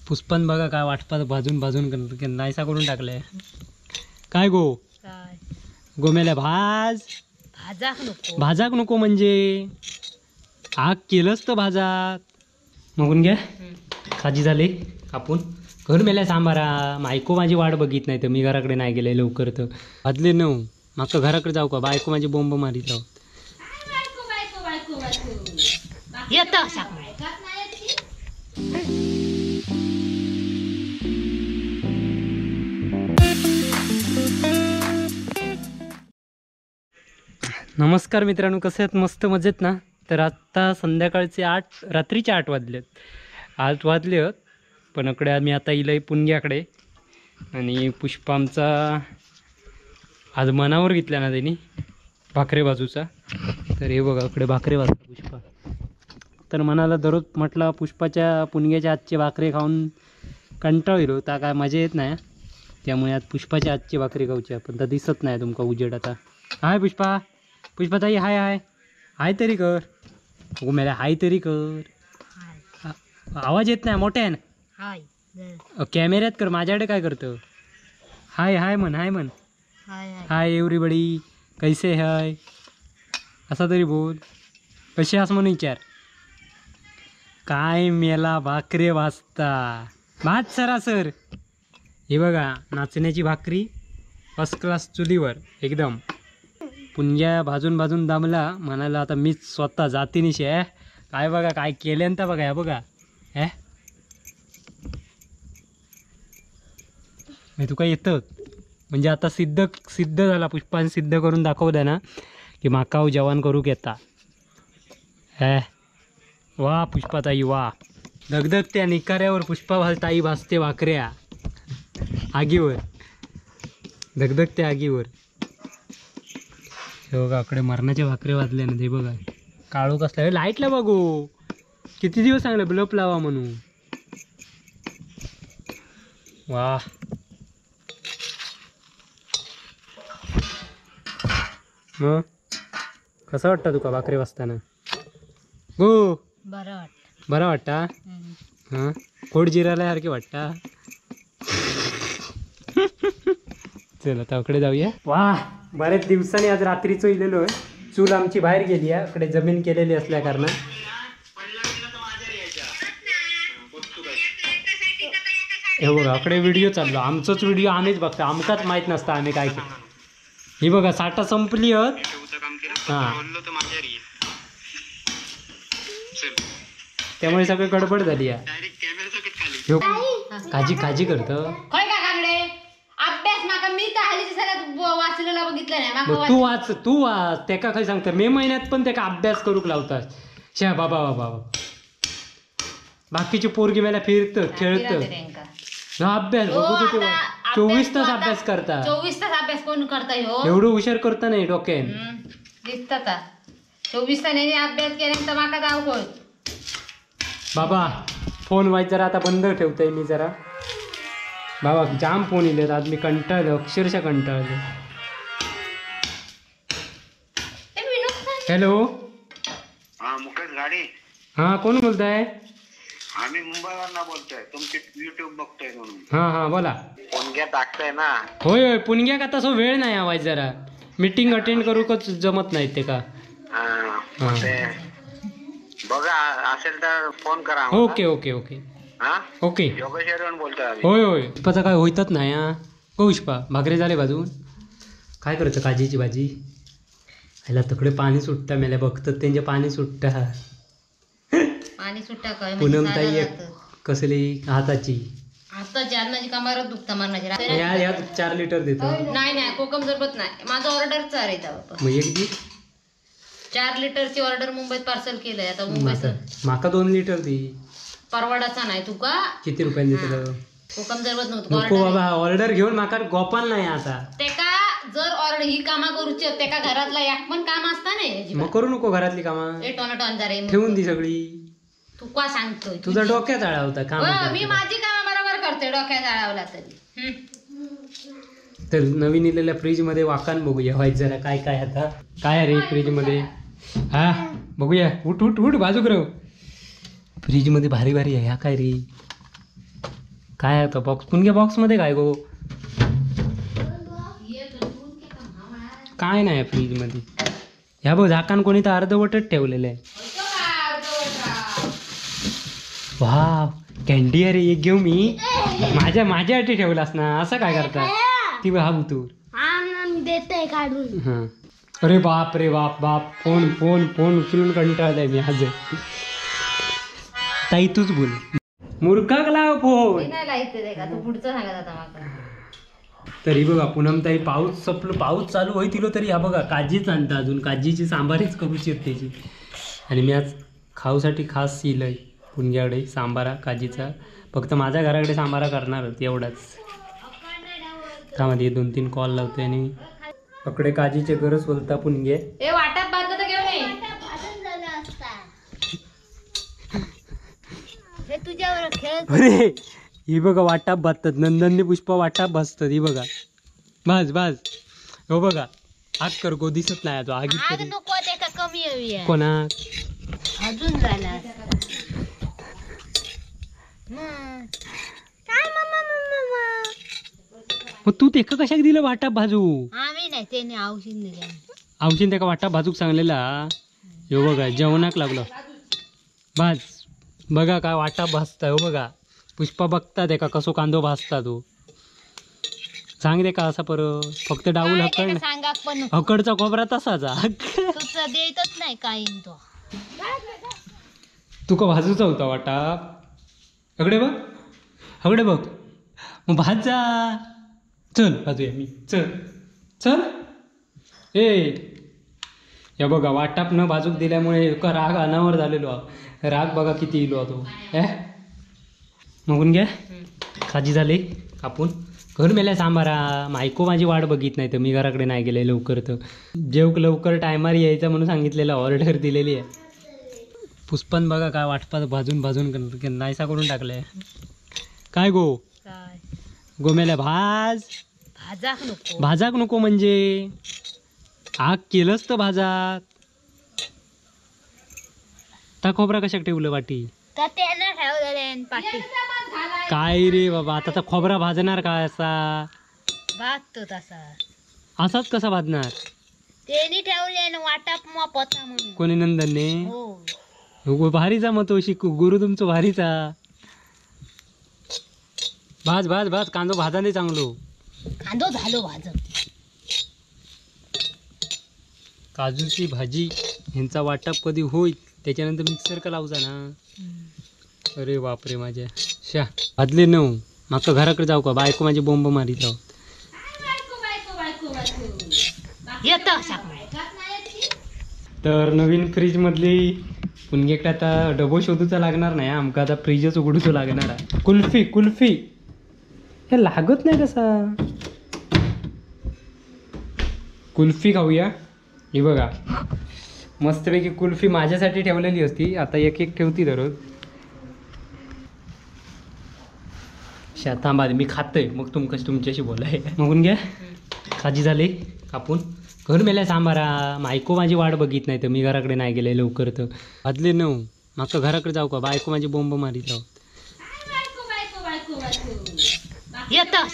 पुष्पन बघा काय वाटपात भाजून भाजून नाहीसा करून टाकलंय. काय गो गोमेल्या भाजाक नको म्हणजे आग केलंच तर भाजाक. मगून घ्या खाजी झाली कापून घर मेल्या सांबारा. मायको माझी वाट बघित नाही तर मी घराकडे नाही गेले लवकर तर भाजले न माका घराकडे जाऊ का. बायको माझी बोंब मारीत राहू. नमस्कार मित्रांनो, कसे आहेत? मस्त मजेत ना. तर आत्ता संध्याकाळचे रात्रीचे 8 वाजलेत. 8 वाजले आहेत पण इकडे आम्ही आता इलय पुणग्याकडे. आणि पुष्पा आमचा आज मनावर घेतला ना त्यांनी भाकरे बाजूचा. तर हे बघा इकडे भाकरे बाजू पुष्पा. तर मनाला दररोज म्हटलं पुष्पाच्या पुणग्याच्या आजचे भाकरे खाऊन कंटाळलो तर काय मजा येत नाही. त्यामुळे आज पुष्पाच्या आजचे भाकरे खाऊचे. पण तर दिसत नाही तुमका उजेड आता. हाय पुष्पा, पुष्पा ताई हाय हाय हाय तरी कर. हो मेला हाय तरी कर. आवाज येत नाही मोठ्यान. कॅमेऱ्यात कर, माझ्याकडे काय करतं. हाय हाय म्हण, हाय म्हण. हाय एव्हरीबडी, कैसे हाय असा तरी बोल. कशी आस म्हणून विचार. काय मेला भाकरे वाजता भात सरासर. हे बघा नाचण्याची भाकरी फर्स्ट क्लास चुलीवर एकदम. पुणग्या भाजून भाजून दामला म्हणाला आता मीच स्वतः जातीनिशी आहे. काय बघा काय केल्यानंतर बघा. ह्या बघा मी तुका येतं म्हणजे आता सिद्ध झाला. पुष्पाने सिद्ध करून दाखवलं ना की माकाव जेवण करूक येता. वा पुष्पाताई वा. धगधग त्या निकाऱ्यावर पुष्पा ताई भाजते भाकऱ्या आगीवर. धगधग त्या आगीवर. हे बघा इकडे मरणाच्या भाकऱ्या वाजल्या ना. ते बघा काळू कसला. लाईटला बघू किती दिवस सांगले बल्ब लावा म्हणून. वा मग कसं वाटतं तुका भाकरी वाजताना? गो बरं वाटता. हां खोड जिराल्यासारखे वाटता. चल आता इकडे जाऊया. वा बऱ्याच दिवसांनी आज रात्रीचं इलेलो आहे. चूल आमची बाहेर गेली आहे. इकडे जमीन केलेली असल्या कारण. हे बघा इकडे व्हिडिओ चाललो. आमचंच व्हिडिओ आम्हीच बघतो. आमकाच माहीत नसतं आम्ही काय केलं. ही बघा साठा संपली आहेत. हां त्यामुळे सगळी गडबड झाली आहे. काजी काजी करतं. तू वाच त्याका काय सांगतं. मे महिन्यात पण त्याका अभ्यास करूक लावतात. शा बाबा बाबा बाकीची पोरगी मला फिरतं खेळतं. अभ्यास बघू 24 तास अभ्यास करता. 24 तास अभ्यास कोण करता हो. एवढं हुशार करता नाही डोक्यान. दिसतात 24 तासांनी अभ्यास केल्यानंतर माका जाऊ होय. बाबा फोन वाईट जरा आता बंद ठेवतोय मी जरा. बाबा जाम फोन येले आज. मी कंटाळलो अक्षरशः कंटाळलो. हॅलो मुकेश गाडी. हां कोण बोलताय? आम्ही मुंबईवरनं बोलतोय. तुमची युट्यूब बघतोय म्हणून. हां बोला. पुणग्यात टाकताय ना. होय होय पुणग्याक आता सो वेळ नाही आवाज जरा. मीटिंग अटेंड करूकच जमत नाही ते का. बघा असेल तर फोन करा. ओके ओके ओके ओके योगेश्वरून बोलतोय. होय होय. पुष्पाचं काय होईतच नाही. हा पुष्पा भाकरी झाले भाजून. काय करतं काजीची भाजी. ह्याला तकडे पाणी सुटता मेला बघतात त्यांचे पाणी सुटता. पाणी सुट्टा काय पूनम ताई एक कसली हाताची अन्नाची कमारच दुखता मरणाची. या 4 लिटर देतो. नाही कोकम जरबत नाही. माझं ऑर्डर चार आहे. मग एक दी 4 लिटरची ऑर्डर मुंबईत पार्सल केलंय. आता मुंबईत माका 2 लिटर दी. परवडाचा नाही तुका. किती रुपयाने देतो? कोकम जरबत नव्हतं. नको बाबा ऑर्डर घेऊन माका गोपाल नाही आता. तेका जर ऑर्डर ही कामा करूची तेका घरातला एक पण काम असता नाही. मग करू नको घरातली कामं. ठेवून दी सगळी. तू का सांगतोय? तुझा डोक्यात आळा होता काम. मी माझी कामं बरोबर करते. डोक्यात आळावला तरी. तर नवीन इलेल्या फ्रीज मध्ये वाकान बघूया व्हायचं जरा काय काय आता. काय रे फ्रीज मध्ये. हा बघूया. उठ उठ उठ बाजूक राहू. फ्रीज मध्ये भारी भारी आहे. ह्या काय रे काय आता बॉक्स पुणग्या बॉक्समध्ये काय गो काय नाही फ्रीजमध्ये. ह्या बघ झाकण कोणी तर अर्धवटच ठेवलेलं आहे. वा कॅन्डी अरे एक घेऊ मी. माझ्यासाठी ठेवलास ना असं काय करता ती हा तू देते काढून. हां अरे बाप रे बाप बाप फोन फोन फोन उचलून कंटाळलाय मी आज. ताई तूच बोल मूर्खाक लाव फोन. नाही लायचं का तू पुढचं सांगत आता माका. तरी बघा पूनम ताई पाऊस संपलं पाऊस चालू होईल तरी हा बघा काजीच आणता अजून काजीची सांबारीच करूची आहेत त्याची. आणि मी आज खाऊसाठी खास येईल पुणग्याकडे सांबारा काजीचा. फक्त माझ्या घराकडे सांबारा करणार एवढाच. त्यामध्ये 2-3 कॉल लावते आणि पकडे काजीचे गरज बोलता पुणगे. ए वाटात बांधलं तर घेऊन ये. हे तुझ्यावर खेळ. अरे ही बघा वाटाप भाजतात नंदनने पुष्पा वाटाप भाजतात. ही बघा भाज भाज हो बघा आग कर गो दिसत नाही तो आगीत आग तरी. नको ते का कमी हवी आहे. कोणा अजून झाला काय मम्मा मम्मा. मग तू ते कशाक दिलं वाटाप भाजू. आम्ही नाही त्याने औषध दिले. आवशीन त्या वाटाप भाजूक सांगलेला. हो बघा जेवणाक लागलो भाज बघा काय वाटाप भाजता. हो बघा पुष्पा बघता ते का कसो कांदो भाजता तो. सांग दे का असा परत फक्त डाऊल हकड सांगा पण हकडचा खोबरा तसाचा. तुझं देतच नाही काही तो. तुका भाजूचा होता वाटाप. हकडे बघ हकडे बघ मग भाजा. चल भाजूया मी चल चल. ए या बघा वाटाप न भाजूक दिल्यामुळे का राग अनावर झालेलो. राग बघा किती इलो तो. मगून घ्या खाजी झाले कापून घर मेल्या सांबारा. मायको माझी वाट बघित नाही तर मी घराकडे नाही गेले लवकर. तर जेव लवकर टायमार यायचा म्हणून सांगितलेलं ऑर्डर दिलेली आहे. पुष्पन बघा काय वाटपात भाजून भाजून नाहीसा करून टाकलंय. काय गो काय गोमेल्या भाज भाजाक नको. भाजाक नको म्हणजे आग केलंच तर भाजाक. ता खोबरा कशाक ठेवलं वाटी. तर त्यानं ठेवलेले पाठी काय रे बाबा आता तर खोबरा भाजणार काय असा. भाजतो तसा. असाच कसा भाजणार. त्यांनी ठेवले वाटाप पता म्हणून. कोणी नंदनने हो भारीचा मग तो शिकू गुरु तुमचं भारीचा. भाज भाज भाज कांदो भाजा नाही चांगलो. कांदो झालो भाजून. काजूची भाजी ह्यांचा वाटप कधी होईल त्याच्यानंतर मिक्सर का लावजा ना. अरे बापरे माझ्या शा भाजले नऊ माका घराकडे जाऊ का बायको माझी बोंब मारीत जाऊ. येतं तर नवीन फ्रीजमधली पुणगेकडे आता डबो शोधूचा लागणार नाही आमका आता फ्रीजच उघडूचं लागणार आहे. कुल्फी कुल्फी हे लागत नाही कसा. कुल्फी खाऊया. ही बघा मस्तपैकी कुल्फी माझ्यासाठी ठेवलेली असती. आता एक एक ठेवती दररोज. थांबा मी खातोय मग तुमच्याशी बोलाय. मगून घ्या खाजी झाले कापून घर मेल्या सांबारा. मायको माझी वाट बघित नाही तर मी घराकडे नाही गेले लवकर. तर भाजले नऊ माका घराकडे जाऊ का बायको माझी बोंब मारीत जाऊ. येतं